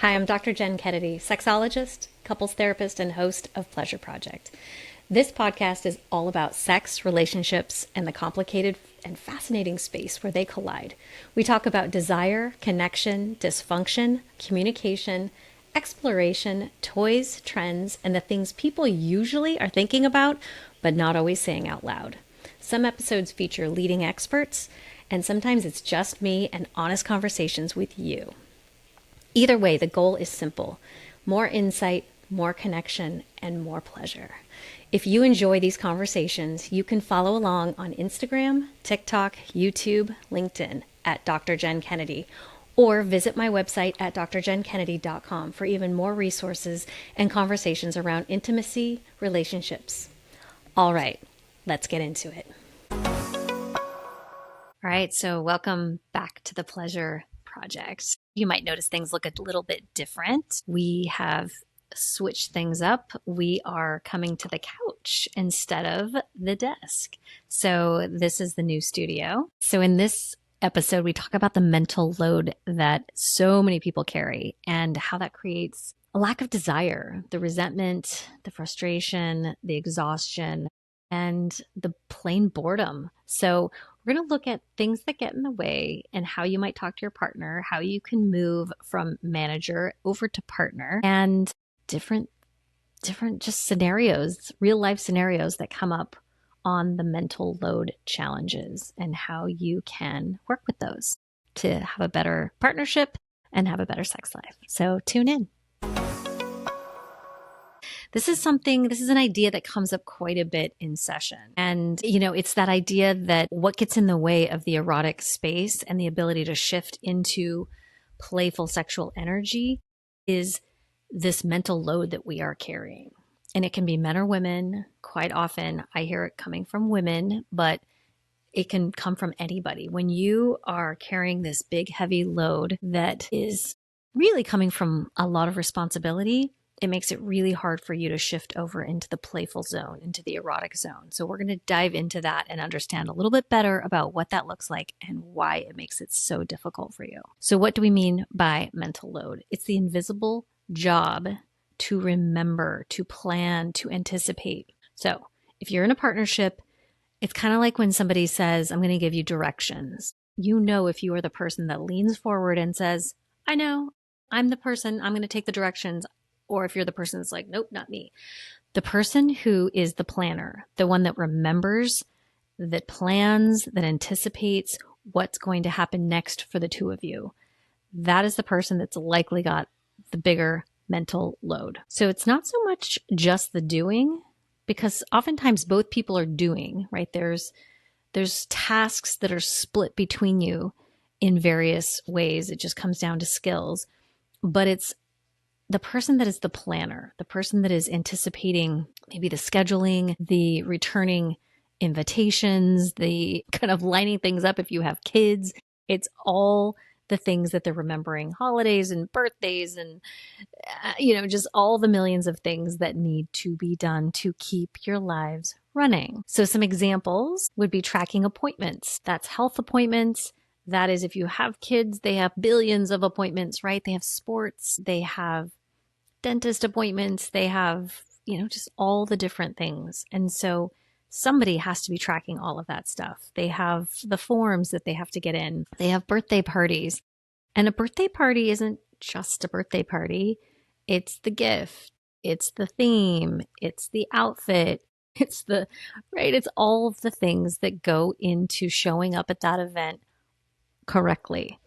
Hi, I'm Dr. Jenn Kennedy, sexologist, couples therapist, and host of Pleasure Project. This podcast is all about sex, relationships, and the complicated and fascinating space where they collide. We talk about desire, connection, dysfunction, communication, exploration, toys, trends, and the things people usually are thinking about, but not always saying out loud. Some episodes feature leading experts, and sometimes it's just me and honest conversations with you. Either way, the goal is simple: more insight, more connection, and more pleasure. If you enjoy these conversations, you can follow along on Instagram, TikTok, YouTube, LinkedIn at Dr. Jenn Kennedy, or visit my website at drjennkennedy.com for even more resources and conversations around intimacy, relationships. All right, let's get into it. All right, so welcome back to the Pleasure Project. You might notice things look a little bit different. We have switched things up. We are coming to the couch instead of the desk. So this is the new studio. So in this episode, we talk about the mental load that so many people carry and how that creates a lack of desire, the resentment, the frustration, the exhaustion, and the plain boredom. So we're going to look at things that get in the way and how you might talk to your partner, how you can move from manager over to partner, and different just scenarios, real life scenarios that come up on the mental load challenges and how you can work with those to have a better partnership and have a better sex life. So tune in. This is an idea that comes up quite a bit in session. And, it's that idea that what gets in the way of the erotic space and the ability to shift into playful sexual energy is this mental load that we are carrying. And it can be men or women. Quite often I hear it coming from women, but it can come from anybody. When you are carrying this big, heavy load that is really coming from a lot of responsibility, it makes it really hard for you to shift over into the playful zone, into the erotic zone. So we're going to dive into that and understand a little bit better about what that looks like and why it makes it so difficult for you. So what do we mean by mental load? It's the invisible job to remember, to plan, to anticipate. So if you're in a partnership, it's kind of like when somebody says, I'm going to give you directions. If you are the person that leans forward and says, I know, I'm the person, I'm going to take the directions. Or if you're the person that's like, nope, not me. The person who is the planner, the one that remembers, that plans, that anticipates what's going to happen next for the two of you, that is the person that's likely got the bigger mental load. So it's not so much just the doing, because oftentimes both people are doing, right? There's tasks that are split between you in various ways. It just comes down to skills. But it's the person that is the planner, the person that is anticipating maybe the scheduling, the returning invitations, the kind of lining things up if you have kids. It's all the things that they're remembering, holidays and birthdays and, just all the millions of things that need to be done to keep your lives running. So some examples would be tracking appointments. That's health appointments. That is, if you have kids, they have billions of appointments, right? They have sports, they have dentist appointments, they have, just all the different things. And so somebody has to be tracking all of that stuff. They have the forms that they have to get in. They have birthday parties. And a birthday party isn't just a birthday party. It's the gift. It's the theme. It's the outfit. It's all of the things that go into showing up at that event correctly.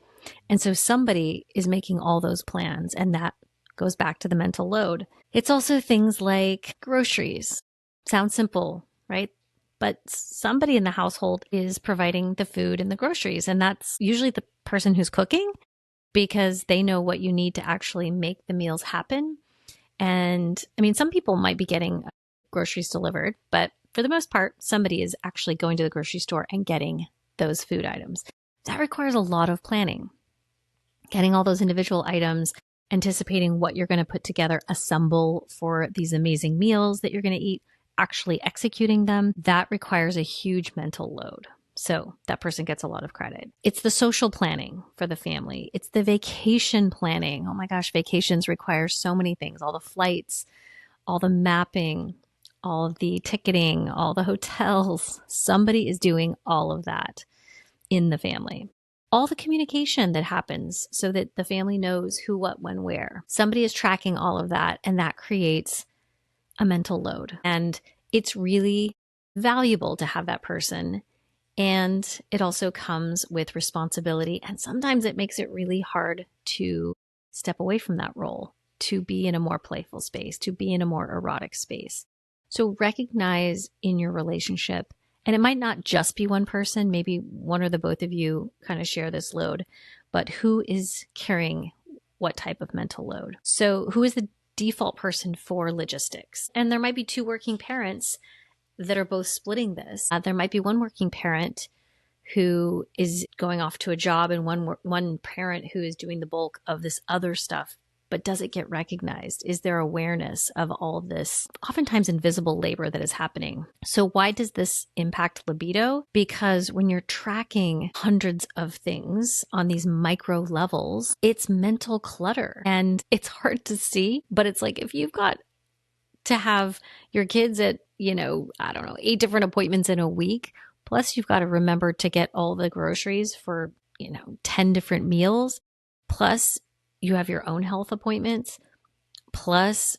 And so somebody is making all those plans, and that goes back to the mental load. It's also things like groceries. Sounds simple, right? But somebody in the household is providing the food and the groceries, and that's usually the person who's cooking, because they know what you need to actually make the meals happen. And some people might be getting groceries delivered, but for the most part, somebody is actually going to the grocery store and getting those food items. That requires a lot of planning, getting all those individual items, anticipating what you're going to put together, assemble for these amazing meals that you're going to eat, actually executing them. That requires a huge mental load. So that person gets a lot of credit. It's the social planning for the family. It's the vacation planning. Oh my gosh, vacations require so many things, all the flights, all the mapping, all of the ticketing, all the hotels. Somebody is doing all of that in the family. All the communication that happens so that the family knows who, what, when, where. Somebody is tracking all of that, and that creates a mental load. And it's really valuable to have that person. And it also comes with responsibility. And sometimes it makes it really hard to step away from that role, to be in a more playful space, to be in a more erotic space. So recognize in your relationship, and it might not just be one person, maybe one or the both of you kind of share this load, but who is carrying what type of mental load? So who is the default person for logistics? And there might be two working parents that are both splitting this. There might be one working parent who is going off to a job and one parent who is doing the bulk of this other stuff. But does it get recognized? Is there awareness of all of this, oftentimes invisible labor that is happening? So why does this impact libido? Because when you're tracking hundreds of things on these micro levels, it's mental clutter and it's hard to see. But it's like if you've got to have your kids at, 8 different appointments in a week, plus you've got to remember to get all the groceries for, 10 different meals, plus you have your own health appointments, plus,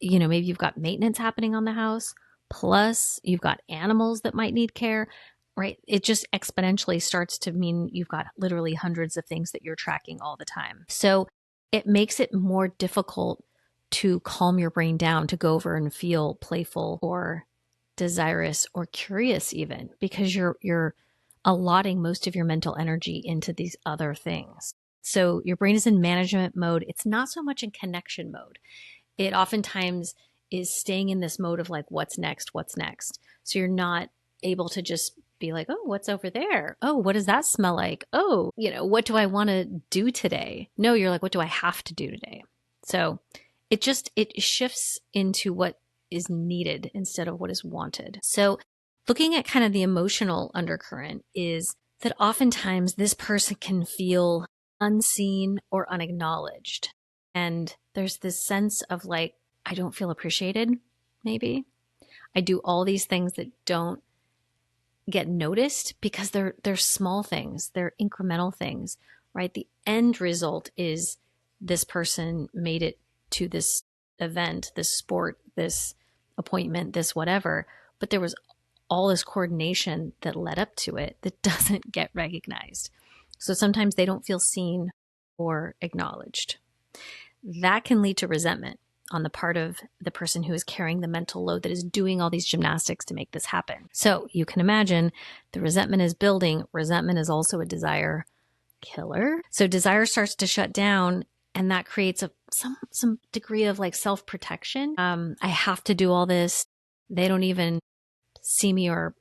maybe you've got maintenance happening on the house, plus you've got animals that might need care, right? It just exponentially starts to mean you've got literally hundreds of things that you're tracking all the time. So it makes it more difficult to calm your brain down, to go over and feel playful or desirous or curious even, because you're allotting most of your mental energy into these other things. So your brain is in management mode. It's not so much in connection mode. It oftentimes is staying in this mode of like, what's next? What's next? So you're not able to just be like, oh, what's over there? Oh, what does that smell like? Oh, what do I want to do today? No, you're like, what do I have to do today? So it shifts into what is needed instead of what is wanted. So looking at kind of the emotional undercurrent is that oftentimes this person can feel unseen or unacknowledged. And there's this sense of like, I don't feel appreciated, maybe. I do all these things that don't get noticed because they're small things, they're incremental things, right? The end result is this person made it to this event, this sport, this appointment, this whatever, but there was all this coordination that led up to it that doesn't get recognized. So sometimes they don't feel seen or acknowledged. That can lead to resentment on the part of the person who is carrying the mental load that is doing all these gymnastics to make this happen. So you can imagine the resentment is building. Resentment is also a desire killer. So desire starts to shut down, and that creates some degree of like self-protection. I have to do all this. They don't even see me or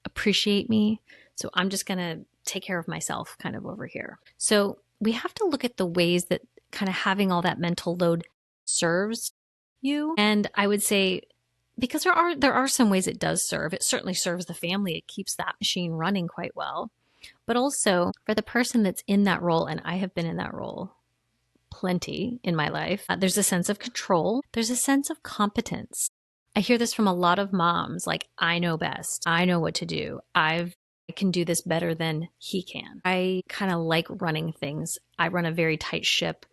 appreciate me. So I'm just going to take care of myself kind of over here. So we have to look at the ways that kind of having all that mental load serves you. And I would say, because there are some ways it does serve. It certainly serves the family. It keeps that machine running quite well. But also for the person that's in that role, and I have been in that role plenty in my life, there's a sense of control. There's a sense of competence. I hear this from a lot of moms, like, I know best. I know what to do. I can do this better than he can. I kind of like running things. I run a very tight ship.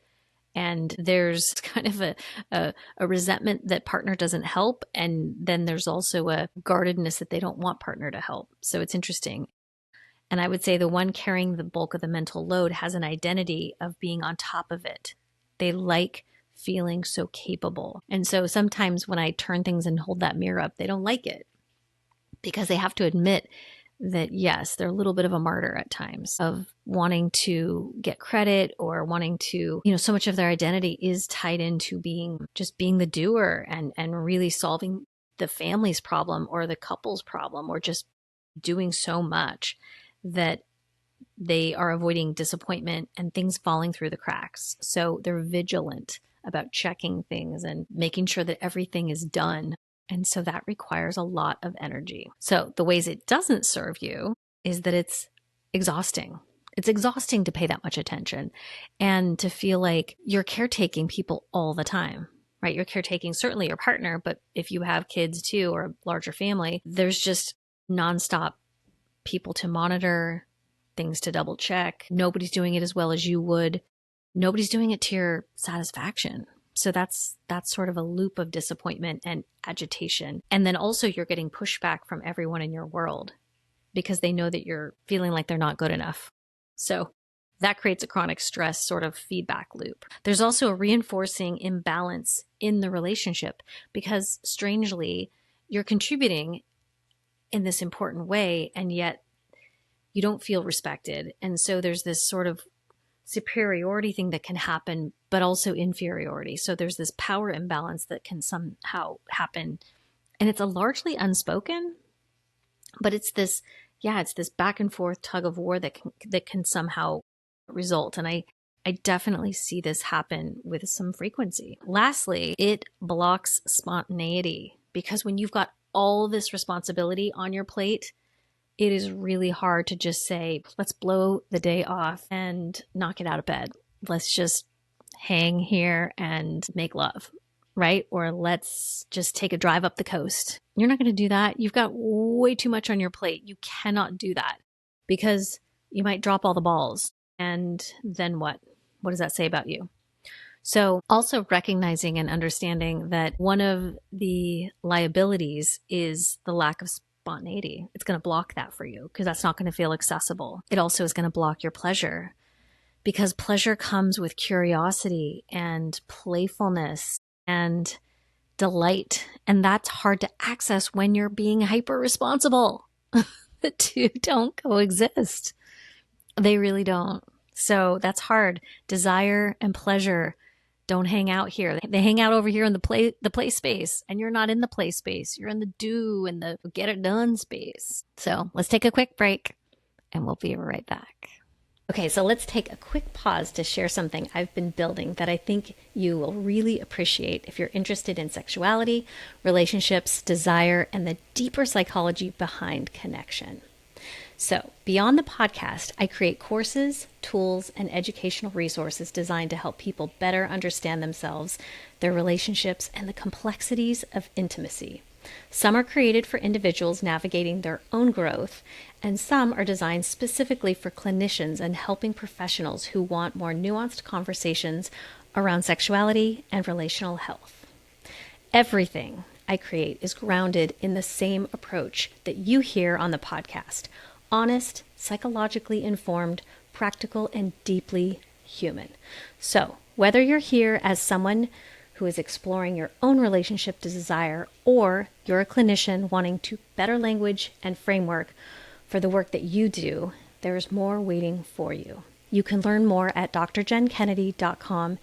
And there's kind of a resentment that partner doesn't help. And then there's also a guardedness that they don't want partner to help. So it's interesting. And I would say the one carrying the bulk of the mental load has an identity of being on top of it. They like feeling so capable. And so sometimes when I turn things and hold that mirror up, they don't like it because they have to admit that, yes, they're a little bit of a martyr at times of wanting to get credit or wanting to, so much of their identity is tied into being the doer and really solving the family's problem or the couple's problem, or just doing so much that they are avoiding disappointment and things falling through the cracks. So they're vigilant about checking things and making sure that everything is done And so that requires a lot of energy. So the ways it doesn't serve you is that it's exhausting. It's exhausting to pay that much attention and to feel like you're caretaking people all the time, right? You're caretaking certainly your partner, but if you have kids too or a larger family, there's just nonstop people to monitor, things to double check. Nobody's doing it as well as you would. Nobody's doing it to your satisfaction. So that's sort of a loop of disappointment and agitation. And then also you're getting pushback from everyone in your world because they know that you're feeling like they're not good enough. So that creates a chronic stress sort of feedback loop. There's also a reinforcing imbalance in the relationship because strangely, you're contributing in this important way, and yet you don't feel respected. And so there's this sort of superiority thing that can happen, but also inferiority. So there's this power imbalance that can somehow happen. And it's a largely unspoken, but it's this back and forth tug of war that can somehow result. And I definitely see this happen with some frequency. Lastly, it blocks spontaneity because when you've got all this responsibility on your plate, it is really hard to just say, let's blow the day off and not get out of bed. Let's just hang here and make love, right? Or let's just take a drive up the coast. You're not going to do that. You've got way too much on your plate. You cannot do that because you might drop all the balls. And then what? What does that say about you? So also recognizing and understanding that one of the liabilities is the lack of spontaneity. It's going to block that for you because that's not going to feel accessible. It also is going to block your pleasure because pleasure comes with curiosity and playfulness and delight. And that's hard to access when you're being hyper responsible. The two don't coexist. They really don't. So that's hard. Desire and pleasure don't hang out here. They hang out over here in the play space, and you're not in the play space. You're in the do and the get it done space. So let's take a quick break and we'll be right back. Okay, so let's take a quick pause to share something I've been building that I think you will really appreciate if you're interested in sexuality, relationships, desire, and the deeper psychology behind connection. So, beyond the podcast, I create courses, tools, and educational resources designed to help people better understand themselves, their relationships, and the complexities of intimacy. Some are created for individuals navigating their own growth, and some are designed specifically for clinicians and helping professionals who want more nuanced conversations around sexuality and relational health. Everything I create is grounded in the same approach that you hear on the podcast: honest, psychologically informed, practical, and deeply human. So, whether you're here as someone who is exploring your own relationship to desire, or you're a clinician wanting to better language and framework for the work that you do, there's more waiting for you. You can learn more at drjennkennedy.com.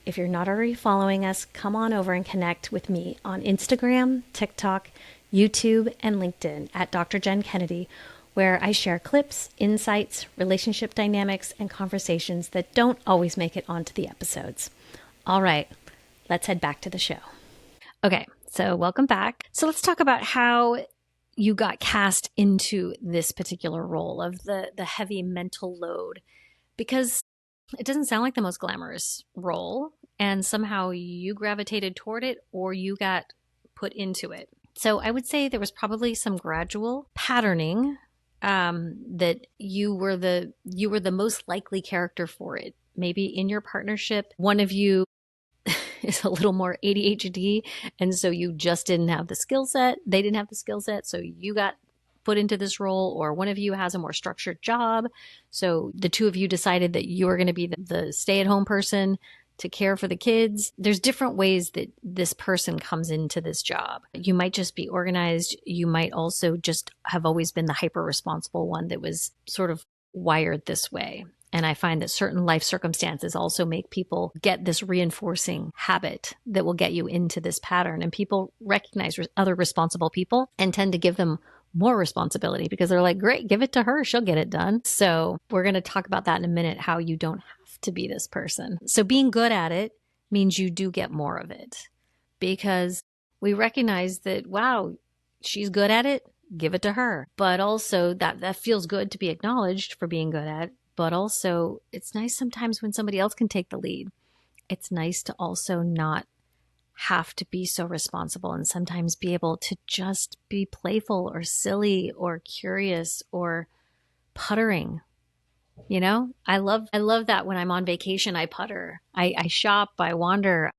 If you're not already following us, come on over and connect with me on Instagram, TikTok, YouTube, and LinkedIn at Dr. Jenn Kennedy, where I share clips, insights, relationship dynamics, and conversations that don't always make it onto the episodes. All right, let's head back to the show. Okay, so welcome back. So let's talk about how you got cast into this particular role of the heavy mental load, because it doesn't sound like the most glamorous role, and somehow you gravitated toward it or you got put into it. So I would say there was probably some gradual patterning that you were the most likely character for it. Maybe in your partnership, one of you is a little more ADHD, and so you just didn't have the skill set. They didn't have the skill set, so you got put into this role. Or one of you has a more structured job, so the two of you decided that you were going to be the stay-at-home person to care for the kids. There's different ways that this person comes into this job. You might just be organized. You might also just have always been the hyper-responsible one that was sort of wired this way. And I find that certain life circumstances also make people get this reinforcing habit that will get you into this pattern. And people recognize other responsible people and tend to give them more responsibility because they're like, great, give it to her. She'll get it done. So we're going to talk about that in a minute, how you don't have to be this person. So being good at it means you do get more of it, because we recognize that, wow, she's good at it, give it to her. But also that feels good to be acknowledged for being good at, but also it's nice sometimes when somebody else can take the lead. It's nice to also not have to be so responsible and sometimes be able to just be playful or silly or curious or puttering. You know, I love that when I'm on vacation, I putter, I shop, I wander,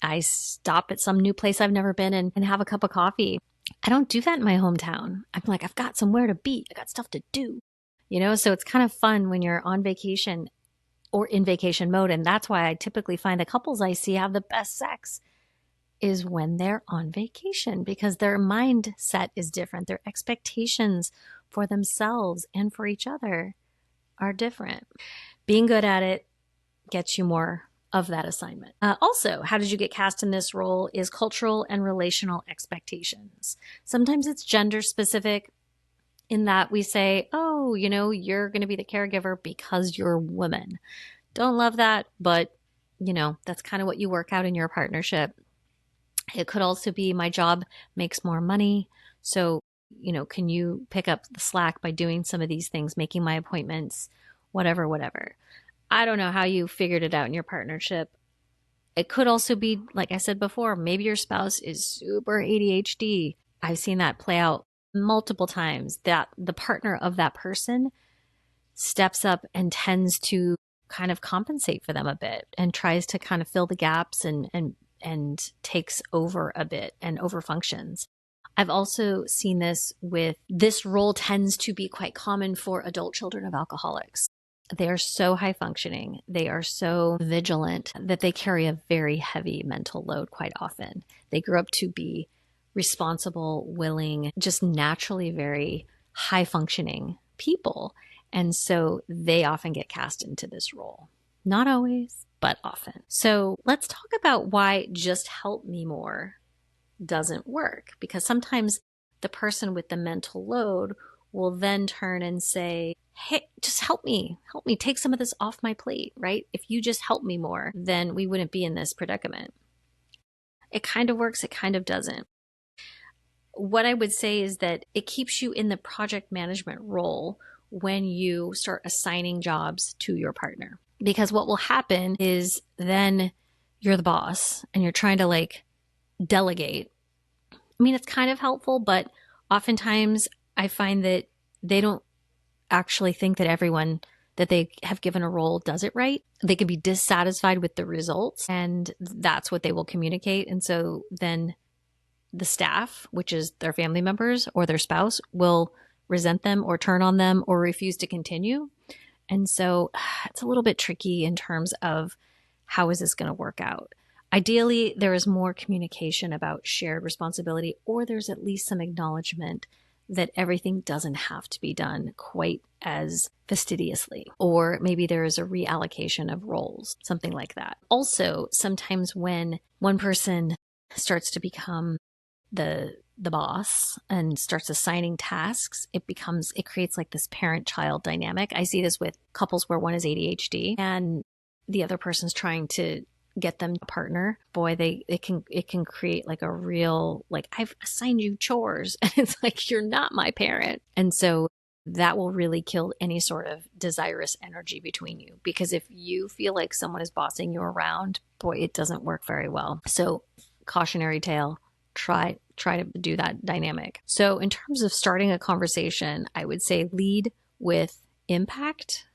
I stop at some new place I've never been and have a cup of coffee. I don't do that in my hometown. I'm like, I've got somewhere to be. I got stuff to do, you know? So it's kind of fun when you're on vacation or in vacation mode. And that's why I typically find the couples I see have the best sex is when they're on vacation, because their mindset is different. Their expectations for themselves and for each other are different. Being good at it gets you more of that assignment. Also, how did you get cast in this role is cultural and relational expectations. Sometimes it's gender specific in that we say, oh, you know, you're going to be the caregiver because you're a woman. Don't love that, but you know, that's kind of what you work out in your partnership. It could also be my job makes more money. So, you know, can you pick up the slack by doing some of these things, making my appointments, whatever. I don't know how you figured it out in your partnership. It could also be, like I said before, maybe your spouse is super ADHD. I've seen that play out multiple times, that the partner of that person steps up and tends to kind of compensate for them a bit and tries to kind of fill the gaps and takes over a bit and overfunctions. I've also seen this role tends to be quite common for adult children of alcoholics. They are so high functioning. They are so vigilant that they carry a very heavy mental load quite often. They grew up to be responsible, willing, just naturally very high functioning people. And so they often get cast into this role. Not always, but often. So let's talk about why just help me more doesn't work, because sometimes the person with the mental load will then turn and say, hey, just help me, take some of this off my plate, right? If you just help me more, then we wouldn't be in this predicament. It kind of works, it kind of doesn't. What I would say is that it keeps you in the project management role when you start assigning jobs to your partner. Because what will happen is then you're the boss and you're trying to like delegate. I mean, it's kind of helpful, but oftentimes I find that they don't actually think that everyone that they have given a role does it right. They can be dissatisfied with the results, and that's what they will communicate. And so then the staff, which is their family members or their spouse, will resent them or turn on them or refuse to continue. And so it's a little bit tricky in terms of how is this going to work out. Ideally, there is more communication about shared responsibility, or there's at least some acknowledgement that everything doesn't have to be done quite as fastidiously, or maybe there is a reallocation of roles, something like that. Also, sometimes when one person starts to become the boss and starts assigning tasks, it creates like this parent-child dynamic. I see this with couples where one is ADHD and the other person's trying to get them a partner. Boy, it can create like a real, like, I've assigned you chores and it's like, you're not my parent. And so that will really kill any sort of desirous energy between you, because if you feel like someone is bossing you around, boy, it doesn't work very well. So cautionary tale, try to do that dynamic. So in terms of starting a conversation, I would say lead with impact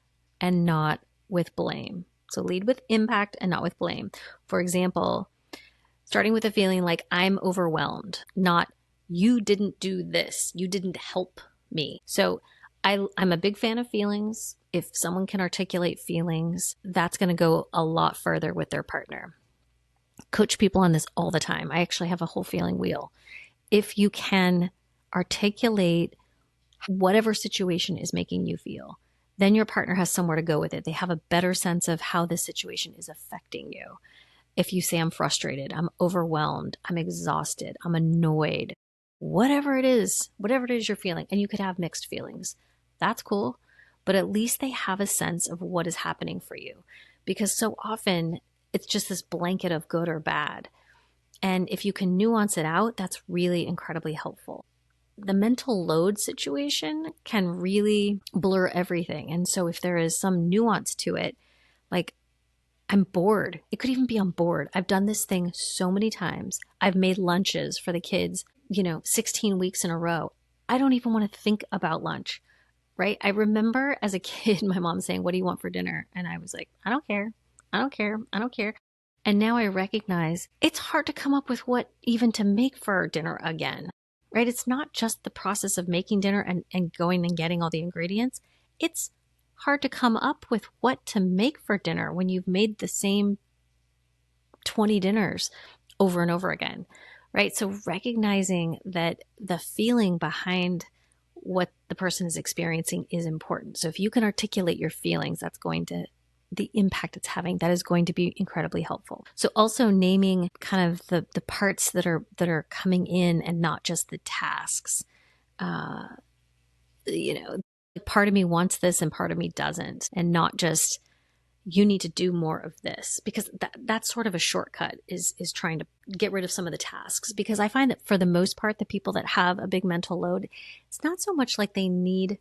and not with blame. So lead with impact and not with blame. For example, starting with a feeling like I'm overwhelmed, not you didn't do this, you didn't help me. So I'm a big fan of feelings. If someone can articulate feelings, that's going to go a lot further with their partner. Coach people on this all the time. I actually have a whole feeling wheel. If you can articulate whatever situation is making you feel, then your partner has somewhere to go with it. They have a better sense of how this situation is affecting you. If you say, I'm frustrated, I'm overwhelmed, I'm exhausted, I'm annoyed, whatever it is you're feeling, and you could have mixed feelings, that's cool. But at least they have a sense of what is happening for you. Because so often it's just this blanket of good or bad. And if you can nuance it out, that's really incredibly helpful. The mental load situation can really blur everything. And so if there is some nuance to it, like, I'm bored. It could even be I'm bored. I've done this thing so many times. I've made lunches for the kids, 16 weeks in a row. I don't even want to think about lunch, right? I remember as a kid, my mom saying, "What do you want for dinner?" And I was like, "I don't care. I don't care. I don't care." And now I recognize it's hard to come up with what even to make for dinner again, right? It's not just the process of making dinner and going and getting all the ingredients. It's hard to come up with what to make for dinner when you've made the same 20 dinners over and over again, right? So recognizing that the feeling behind what the person is experiencing is important. So if you can articulate your feelings, the impact it's having, that is going to be incredibly helpful. So also naming kind of the parts that are coming in and not just the tasks. Part of me wants this and part of me doesn't, and not just you need to do more of this, because that's sort of a shortcut is trying to get rid of some of the tasks. Because I find that for the most part, the people that have a big mental load, it's not so much like they need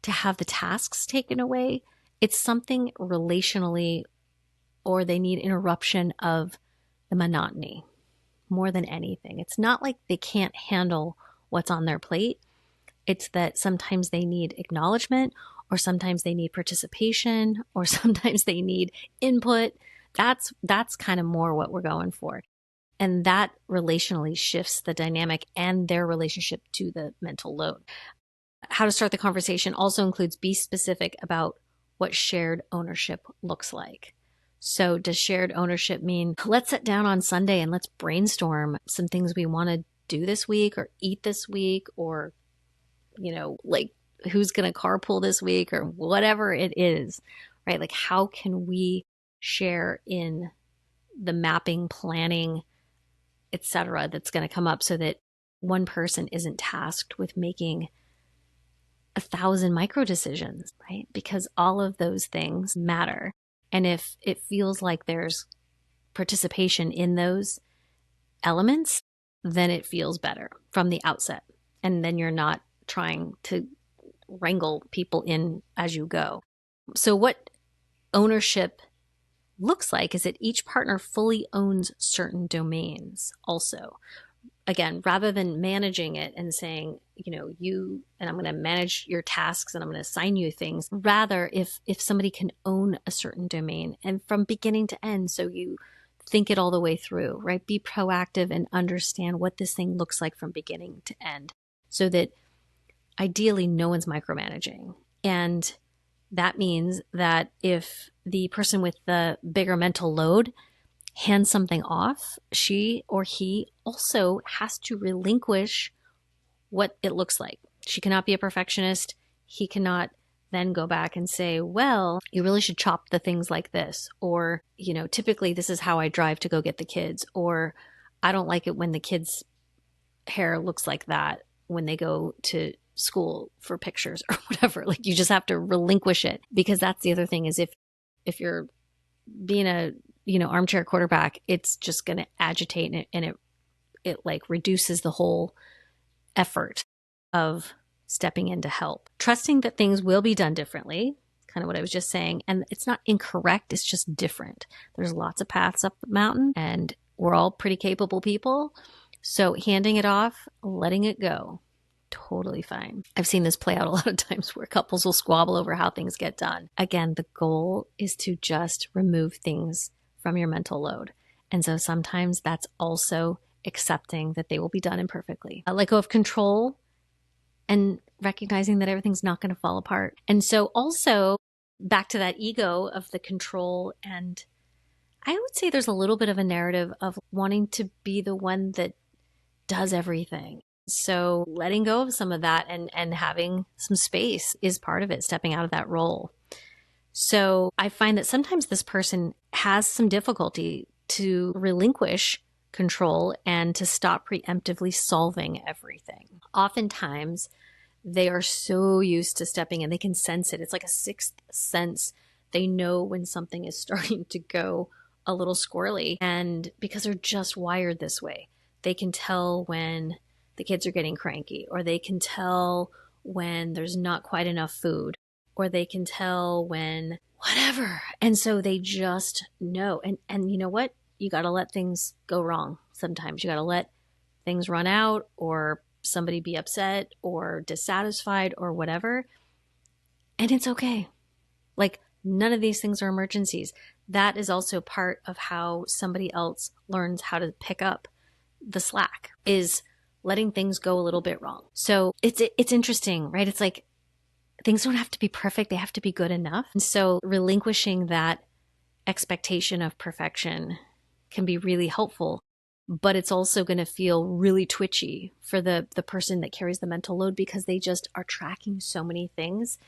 to have the tasks taken away. It's something relationally, or they need interruption of the monotony more than anything. It's not like they can't handle what's on their plate. It's that sometimes they need acknowledgement, or sometimes they need participation, or sometimes they need input. That's kind of more what we're going for. And that relationally shifts the dynamic and their relationship to the mental load. How to start the conversation also includes be specific about what shared ownership looks like. So does shared ownership mean let's sit down on Sunday and let's brainstorm some things we want to do this week or eat this week, or, like who's going to carpool this week, or whatever it is, right? Like, how can we share in the mapping, planning, etc., that's going to come up, so that one person isn't tasked with making 1,000 micro decisions, right? Because all of those things matter. And if it feels like there's participation in those elements, then it feels better from the outset. And then you're not trying to wrangle people in as you go. So what ownership looks like is that each partner fully owns certain domains also. Again, rather than managing it and saying, you, and I'm going to manage your tasks and I'm going to assign you things, rather if somebody can own a certain domain and from beginning to end, so you think it all the way through, right? Be proactive and understand what this thing looks like from beginning to end, so that ideally no one's micromanaging. And that means that if the person with the bigger mental load hands something off, she or he also has to relinquish what it looks like. She cannot be a perfectionist. He cannot then go back and say, well, you really should chop the things like this. Or, typically this is how I drive to go get the kids. Or I don't like it when the kids' hair looks like that when they go to school for pictures or whatever. Like, you just have to relinquish it, because that's the other thing is if you're being a armchair quarterback, it's just going to agitate, and it like reduces the whole effort of stepping in to help. Trusting that things will be done differently, kind of what I was just saying. And it's not incorrect, it's just different. There's lots of paths up the mountain, and we're all pretty capable people. So handing it off, letting it go, totally fine. I've seen this play out a lot of times where couples will squabble over how things get done. Again, the goal is to just remove things from your mental load. And so sometimes that's also accepting that they will be done imperfectly. Let go of control and recognizing that everything's not going to fall apart. And so also back to that ego of the control. And I would say there's a little bit of a narrative of wanting to be the one that does everything. So letting go of some of that and having some space is part of it, stepping out of that role. So I find that sometimes this person has some difficulty to relinquish control and to stop preemptively solving everything. Oftentimes, they are so used to stepping in, they can sense it. It's like a sixth sense. They know when something is starting to go a little squirrely, and because they're just wired this way. They can tell when the kids are getting cranky, or they can tell when there's not quite enough food, or they can tell when whatever. And so they just know. And you know what? You got to let things go wrong. Sometimes you got to let things run out, or somebody be upset or dissatisfied or whatever. And it's okay. Like, none of these things are emergencies. That is also part of how somebody else learns how to pick up the slack, is letting things go a little bit wrong. So it's interesting, right? It's like things don't have to be perfect. They have to be good enough. And so relinquishing that expectation of perfection can be really helpful, but it's also going to feel really twitchy for the person that carries the mental load, because they just are tracking so many things,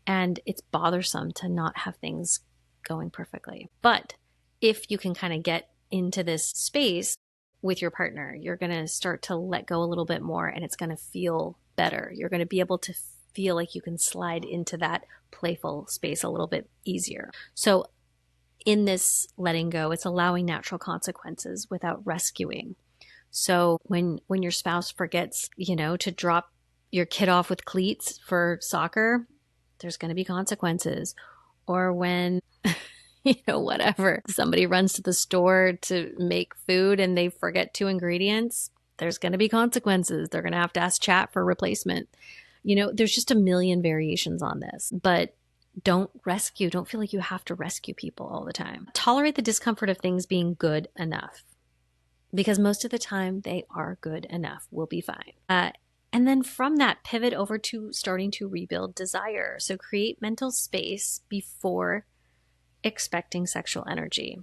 and it's bothersome to not have things going perfectly. But if you can kind of get into this space with your partner, you're going to start to let go a little bit more, and it's going to feel better. You're going to be able to feel like you can slide into that playful space a little bit easier. So in this letting go, it's allowing natural consequences without rescuing. So when your spouse forgets, to drop your kid off with cleats for soccer, there's going to be consequences. Or when whatever, somebody runs to the store to make food and they forget 2 ingredients, there's going to be consequences. They're going to have to ask chat for replacement. There's just a million variations on this, but don't rescue. Don't feel like you have to rescue people all the time. Tolerate the discomfort of things being good enough, because most of the time they are good enough. We'll be fine. And then from that, pivot over to starting to rebuild desire. So create mental space before expecting sexual energy.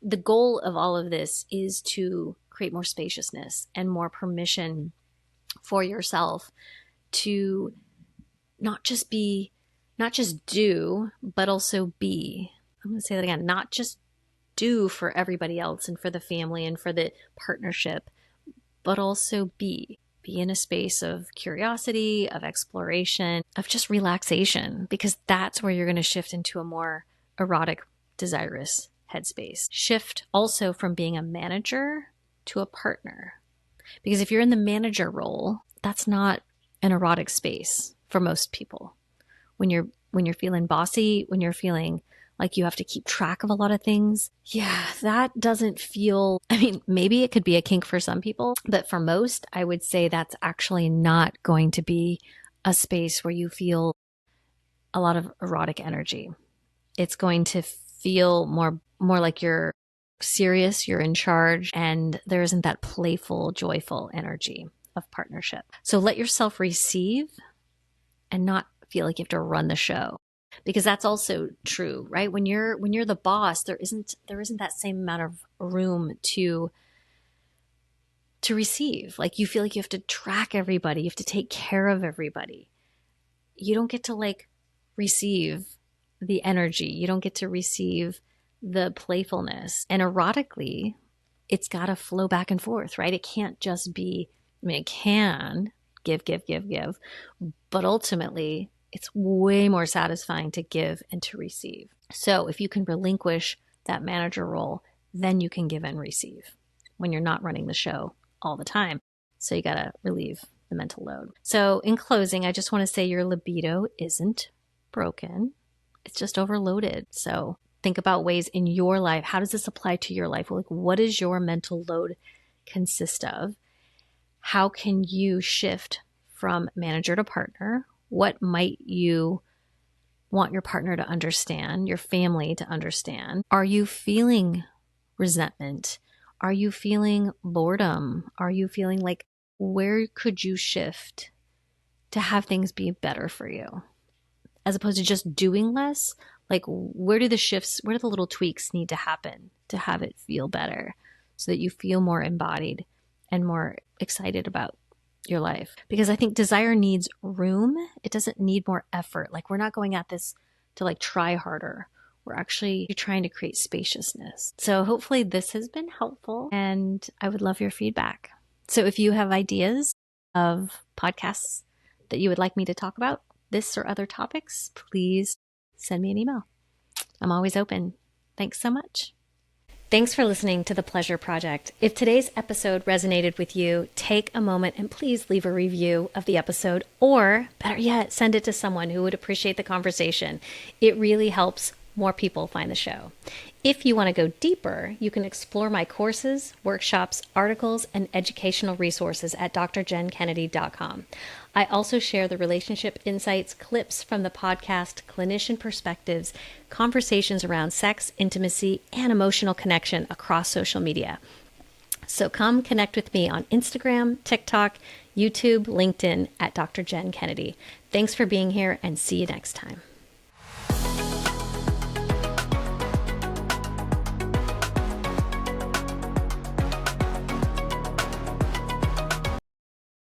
The goal of all of this is to create more spaciousness and more permission for yourself to not just do, but also be. I'm going to say that again, not just do for everybody else and for the family and for the partnership, but also be in a space of curiosity, of exploration, of just relaxation, because that's where you're going to shift into a more erotic, desirous headspace. Shift also from being a manager to a partner, because if you're in the manager role, that's not an erotic space for most people. When you're feeling bossy, when you're feeling like you have to keep track of a lot of things, that doesn't feel, maybe it could be a kink for some people, but for most, I would say that's actually not going to be a space where you feel a lot of erotic energy. It's going to feel more like you're serious, you're in charge, and there isn't that playful, joyful energy of partnership. So let yourself receive and not feel like you have to run the show, because that's also true, right? When you're the boss, there isn't that same amount of room to receive. Like, you feel like you have to track everybody, you have to take care of everybody. You don't get to receive the energy. You don't get to receive the playfulness. And erotically, it's got to flow back and forth, right? It can't just be, it can give, but ultimately it's way more satisfying to give and to receive. So if you can relinquish that manager role, then you can give and receive when you're not running the show all the time. So you got to relieve the mental load. So in closing, I just want to say your libido isn't broken. It's just overloaded. So think about ways in your life. How does this apply to your life? What does your mental load consist of? How can you shift from manager to partner? What might you want your partner to understand, your family to understand? Are you feeling resentment? Are you feeling boredom? Are you feeling like, where could you shift to have things be better for you? As opposed to just doing less, where do the little tweaks need to happen to have it feel better so that you feel more embodied and more excited about your life? Because I think desire needs room. It doesn't need more effort. We're not going at this to try harder. We're actually trying to create spaciousness. So hopefully this has been helpful, and I would love your feedback. So if you have ideas of podcasts that you would like me to talk about, this or other topics, please send me an email. I'm always open. Thanks so much. Thanks for listening to The Pleasure Project. If today's episode resonated with you, take a moment and please leave a review of the episode, or better yet, send it to someone who would appreciate the conversation. It really helps more people find the show. If you want to go deeper, you can explore my courses, workshops, articles, and educational resources at drjennkennedy.com. I also share the relationship insights, clips from the podcast, clinician perspectives, conversations around sex, intimacy, and emotional connection across social media. So come connect with me on Instagram, TikTok, YouTube, LinkedIn at Dr. Jenn Kennedy. Thanks for being here and see you next time.